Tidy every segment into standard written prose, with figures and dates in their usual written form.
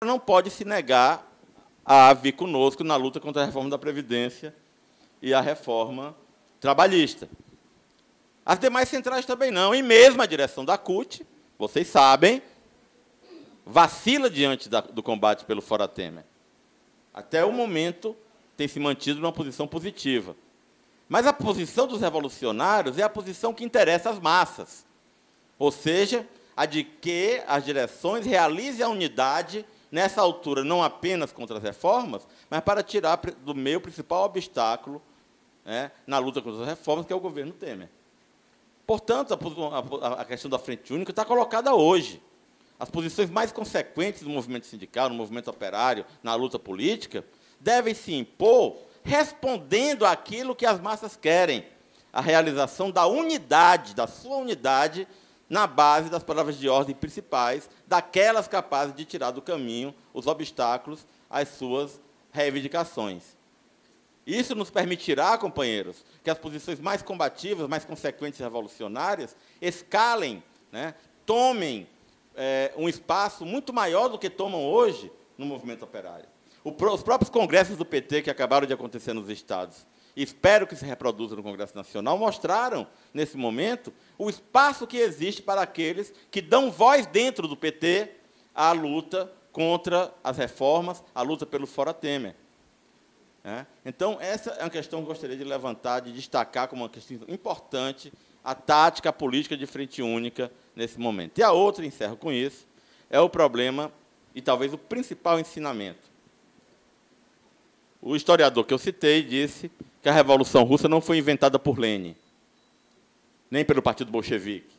não pode se negar a vir conosco na luta contra a reforma da Previdência e a reforma trabalhista. As demais centrais também não, e mesmo a direção da CUT, vocês sabem, vacila diante do combate pelo Fora Temer. Até o momento tem se mantido numa posição positiva. Mas a posição dos revolucionários é a posição que interessa às massas, ou seja, a de que as direções realizem a unidade, nessa altura, não apenas contra as reformas, mas para tirar do meio o principal obstáculo, né, na luta contra as reformas, que é o governo Temer. Portanto, a questão da Frente Única está colocada hoje. As posições mais consequentes do movimento sindical, no movimento operário, na luta política, devem se impor respondendo àquilo que as massas querem, a realização da unidade, da sua unidade, na base das palavras de ordem principais, daquelas capazes de tirar do caminho os obstáculos às suas reivindicações. Isso nos permitirá, companheiros, que as posições mais combativas, mais consequentes e revolucionárias escalem, né, tomem um espaço muito maior do que tomam hoje no movimento operário. Os próprios congressos do PT, que acabaram de acontecer nos estados, e espero que se reproduza no Congresso Nacional, mostraram, nesse momento, o espaço que existe para aqueles que dão voz dentro do PT à luta contra as reformas, à luta pelo Fora Temer. Então, essa é uma questão que eu gostaria de levantar, de destacar como uma questão importante, a tática política de Frente Única nesse momento. E a outra, encerro com isso, é o problema, e talvez o principal ensinamento. O historiador que eu citei disse que a Revolução Russa não foi inventada por Lenin, nem pelo Partido Bolchevique.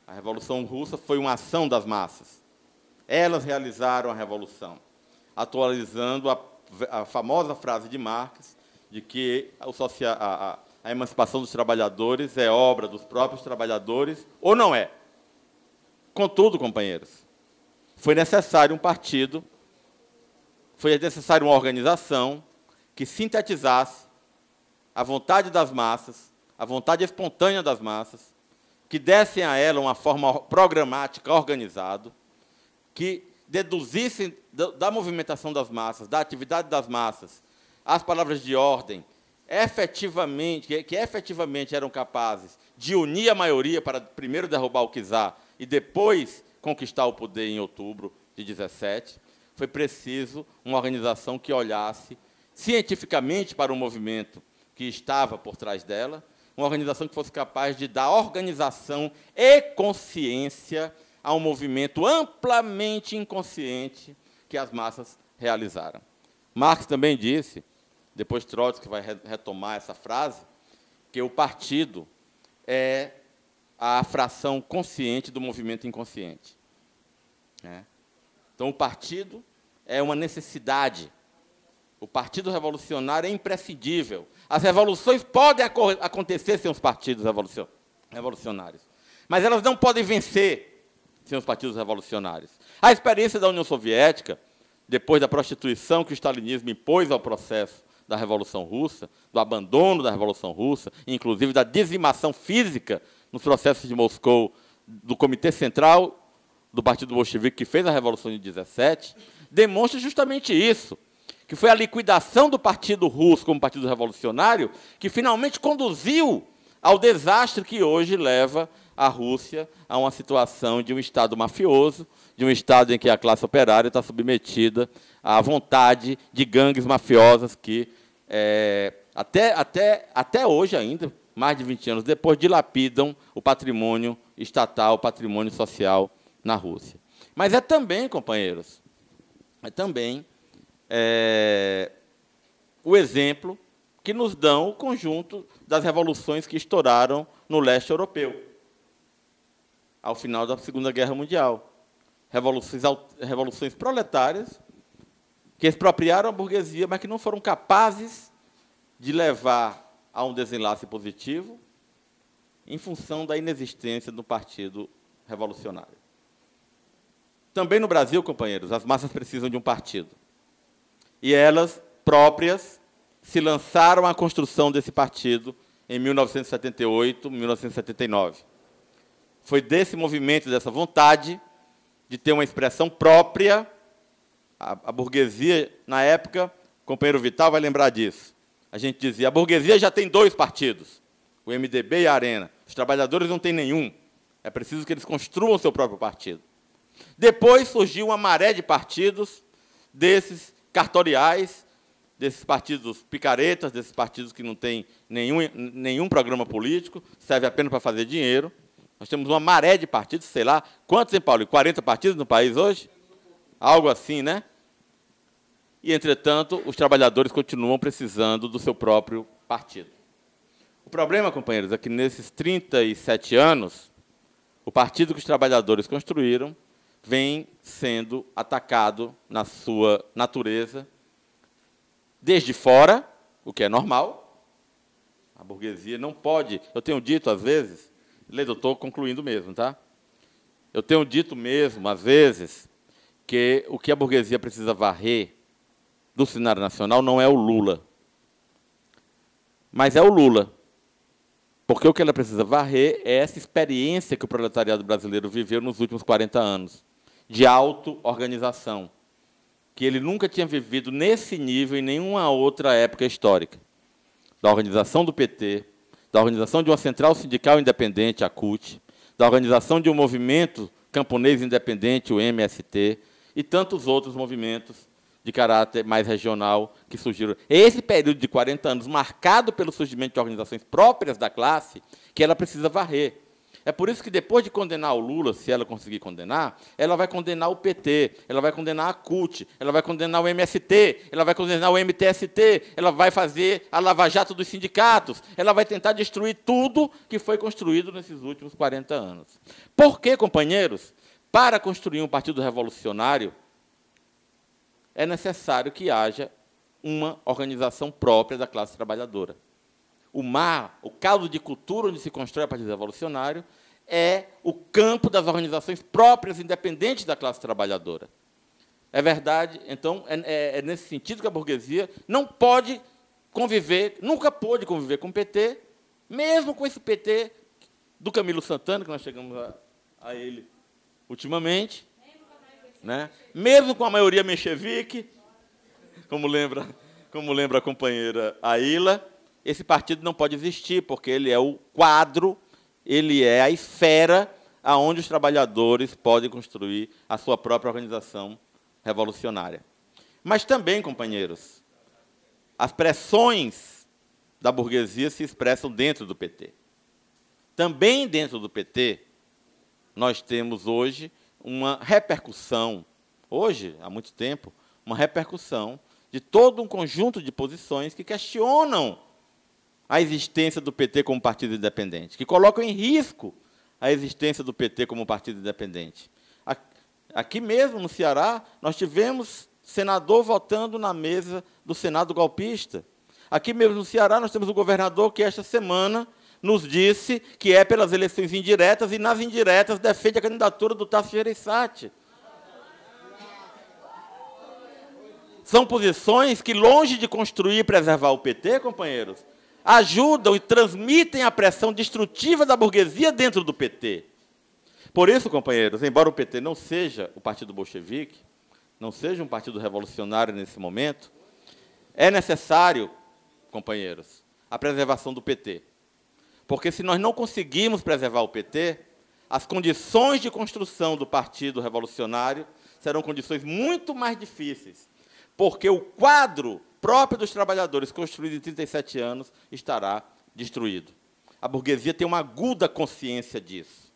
A Revolução Russa foi uma ação das massas. Elas realizaram a Revolução, atualizando a famosa frase de Marx de que a emancipação dos trabalhadores é obra dos próprios trabalhadores, ou não é. Contudo, companheiros, foi necessário um partido, foi necessário uma organização que sintetizasse a vontade das massas, a vontade espontânea das massas, que dessem a ela uma forma programática organizada, que deduzissem da movimentação das massas, da atividade das massas, as palavras de ordem, que efetivamente eram capazes de unir a maioria para primeiro derrubar o czar e depois conquistar o poder em outubro de 17, foi preciso uma organização que olhasse cientificamente para o movimento que estava por trás dela, uma organização que fosse capaz de dar organização e consciência a um movimento amplamente inconsciente que as massas realizaram. Marx também disse, depois Trotsky vai retomar essa frase, que o partido é a fração consciente do movimento inconsciente. Então, o partido é uma necessidade. O Partido Revolucionário é imprescindível. As revoluções podem acontecer sem os partidos revolucionários, mas elas não podem vencer sem os partidos revolucionários. A experiência da União Soviética, depois da prostituição que o stalinismo impôs ao processo da Revolução Russa, do abandono da Revolução Russa, inclusive da dizimação física nos processos de Moscou do Comitê Central do Partido Bolchevique, que fez a Revolução de 17, demonstra justamente isso, que foi a liquidação do Partido Russo como Partido Revolucionário que finalmente conduziu ao desastre que hoje leva a Rússia a uma situação de um Estado mafioso, de um Estado em que a classe operária está submetida à vontade de gangues mafiosas que, até hoje ainda, mais de 20 anos depois, dilapidam o patrimônio estatal, o patrimônio social na Rússia. Mas é também, companheiros, o exemplo que nos dão o conjunto das revoluções que estouraram no leste europeu, ao final da Segunda Guerra Mundial. Revoluções proletárias que expropriaram a burguesia, mas que não foram capazes de levar a um desenlace positivo em função da inexistência do Partido Revolucionário. Também no Brasil, companheiros, as massas precisam de um partido. E elas próprias se lançaram à construção desse partido em 1978, 1979. Foi desse movimento, dessa vontade de ter uma expressão própria, A burguesia, na época, o companheiro Vital vai lembrar disso. A gente dizia, a burguesia já tem 2 partidos, o MDB e a Arena. Os trabalhadores não têm nenhum. É preciso que eles construam seu próprio partido. Depois surgiu uma maré de partidos, desses cartoriais, desses partidos picaretas, desses partidos que não têm nenhum programa político, serve apenas para fazer dinheiro. Nós temos uma maré de partidos, sei lá, quantos, hein, Paulo? 40 partidos no país hoje? Algo assim, né? E, entretanto, os trabalhadores continuam precisando do seu próprio partido. O problema, companheiros, é que, nesses 37 anos, o partido que os trabalhadores construíram vem sendo atacado na sua natureza, desde fora, o que é normal. A burguesia não pode... Eu tenho dito, às vezes... Lê, eu estou concluindo mesmo, tá? Eu tenho dito mesmo, às vezes, que o que a burguesia precisa varrer do cenário nacional não é o Lula, mas é o Lula. Porque o que ela precisa varrer é essa experiência que o proletariado brasileiro viveu nos últimos 40 anos, de auto-organização, que ele nunca tinha vivido nesse nível em nenhuma outra época histórica. Da organização do PT, da organização de uma central sindical independente, a CUT, da organização de um movimento camponês independente, o MST, e tantos outros movimentos de caráter mais regional que surgiram. Esse período de 40 anos, marcado pelo surgimento de organizações próprias da classe, que ela precisa varrer. É por isso que, depois de condenar o Lula, se ela conseguir condenar, ela vai condenar o PT, ela vai condenar a CUT, ela vai condenar o MST, ela vai condenar o MTST, ela vai fazer a lava-jato dos sindicatos, ela vai tentar destruir tudo que foi construído nesses últimos 40 anos. Por quê, companheiros? Para construir um partido revolucionário, é necessário que haja uma organização própria da classe trabalhadora. O caldo de cultura onde se constrói o Partido Revolucionário é o campo das organizações próprias, independentes da classe trabalhadora. É verdade, então, é nesse sentido que a burguesia não pode conviver, nunca pôde conviver com o PT, mesmo com esse PT do Camilo Santana, que nós chegamos a ele ultimamente, né? Mesmo com a maioria menchevique, como lembra a companheira Aila, esse partido não pode existir, porque ele é o quadro, ele é a esfera aonde os trabalhadores podem construir a sua própria organização revolucionária. Mas também, companheiros, as pressões da burguesia se expressam dentro do PT. Também dentro do PT, nós temos hoje uma repercussão, hoje, há muito tempo, uma repercussão de todo um conjunto de posições que questionam a existência do PT como partido independente, que colocam em risco a existência do PT como partido independente. Aqui mesmo, no Ceará, nós tivemos senador votando na mesa do Senado golpista. Aqui mesmo no Ceará, nós temos o governador que, esta semana, nos disse que é pelas eleições indiretas e, nas indiretas, defende a candidatura do Tasso Gereissati. São posições que, longe de construir e preservar o PT, companheiros, ajudam e transmitem a pressão destrutiva da burguesia dentro do PT. Por isso, companheiros, embora o PT não seja o partido bolchevique, não seja um partido revolucionário nesse momento, é necessário, companheiros, a preservação do PT. Porque, se nós não conseguirmos preservar o PT, as condições de construção do Partido Revolucionário serão condições muito mais difíceis, porque o quadro próprio dos trabalhadores, construído em 37 anos, estará destruído. A burguesia tem uma aguda consciência disso.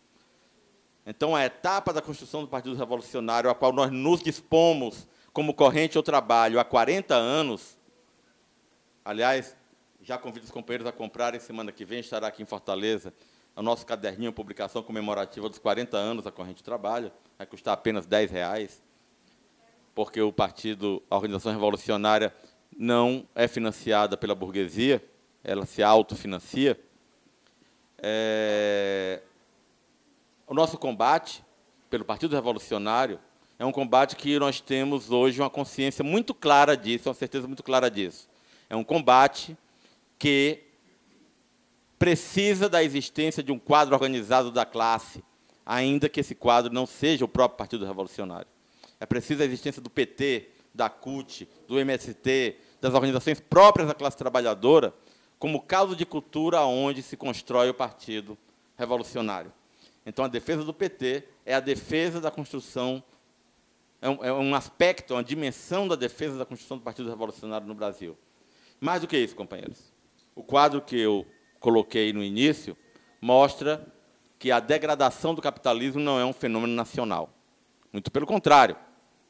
Então, a etapa da construção do Partido Revolucionário, a qual nós nos dispomos como corrente ao trabalho há 40 anos, aliás, já convido os companheiros a comprarem, semana que vem estará aqui em Fortaleza, o nosso caderninho, publicação comemorativa dos 40 anos da corrente do trabalho, vai custar apenas R$10, porque o partido, a organização revolucionária, não é financiada pela burguesia, ela se autofinancia. O nosso combate pelo Partido Revolucionário é um combate que nós temos hoje uma consciência muito clara disso, uma certeza muito clara disso. É um combate que precisa da existência de um quadro organizado da classe, ainda que esse quadro não seja o próprio Partido Revolucionário. É preciso a existência do PT, da CUT, do MST, das organizações próprias da classe trabalhadora, como caldo de cultura onde se constrói o Partido Revolucionário. Então, a defesa do PT é a defesa da construção, é um aspecto, uma dimensão da defesa da construção do Partido Revolucionário no Brasil. Mais do que isso, companheiros. O quadro que eu coloquei no início mostra que a degradação do capitalismo não é um fenômeno nacional. Muito pelo contrário,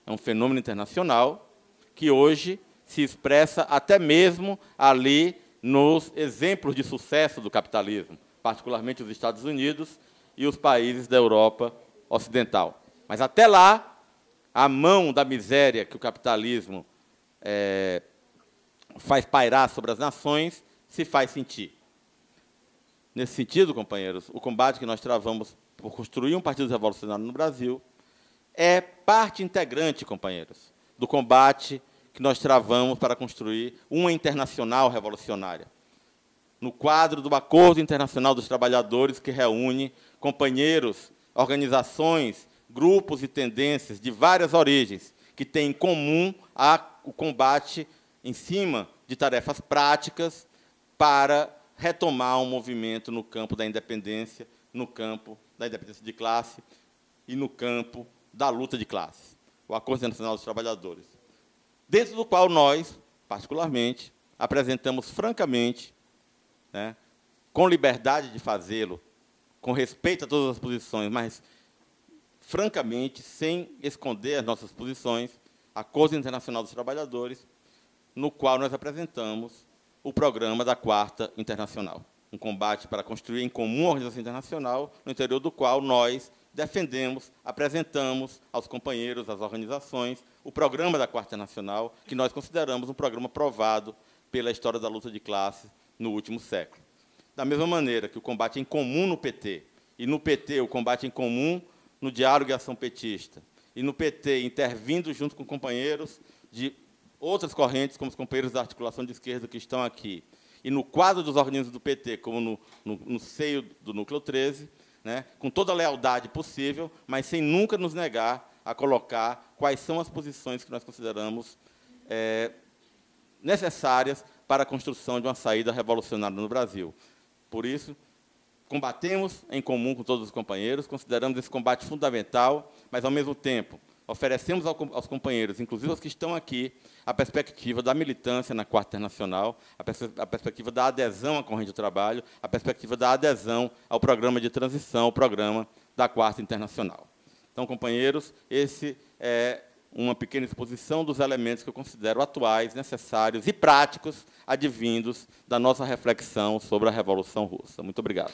é um fenômeno internacional que hoje se expressa até mesmo ali nos exemplos de sucesso do capitalismo, particularmente os Estados Unidos e os países da Europa Ocidental. Mas, até lá, a mão da miséria que o capitalismo faz pairar sobre as nações se faz sentir. Nesse sentido, companheiros, o combate que nós travamos por construir um partido revolucionário no Brasil é parte integrante, companheiros, do combate que nós travamos para construir uma internacional revolucionária, no quadro do Acordo Internacional dos Trabalhadores, que reúne companheiros, organizações, grupos e tendências de várias origens, que têm em comum o combate em cima de tarefas práticas para retomar um movimento no campo da independência, no campo da independência de classe e no campo da luta de classe, o Acordo Internacional dos Trabalhadores, dentro do qual nós, particularmente, apresentamos francamente, com liberdade de fazê-lo, com respeito a todas as posições, mas, francamente, sem esconder as nossas posições, Acordo Internacional dos Trabalhadores, no qual nós apresentamos o programa da Quarta Internacional, um combate para construir em comum a organização internacional, no interior do qual nós defendemos, apresentamos aos companheiros, às organizações, o programa da Quarta Internacional, que nós consideramos um programa provado pela história da luta de classe no último século. Da mesma maneira que o combate em comum no PT, e no PT o combate em comum no Diálogo e Ação Petista, e no PT intervindo junto com companheiros de outras correntes, como os companheiros da articulação de esquerda que estão aqui, e no quadro dos organismos do PT, como no seio do Núcleo 13, com toda a lealdade possível, mas sem nunca nos negar a colocar quais são as posições que nós consideramos necessárias para a construção de uma saída revolucionária no Brasil. Por isso, combatemos em comum com todos os companheiros, consideramos esse combate fundamental, mas, ao mesmo tempo, oferecemos aos companheiros, inclusive aos que estão aqui, a perspectiva da militância na Quarta Internacional, a perspectiva da adesão à corrente do trabalho, a perspectiva da adesão ao programa de transição, ao programa da Quarta Internacional. Então, companheiros, esse é uma pequena exposição dos elementos que eu considero atuais, necessários e práticos, advindos da nossa reflexão sobre a Revolução Russa. Muito obrigado.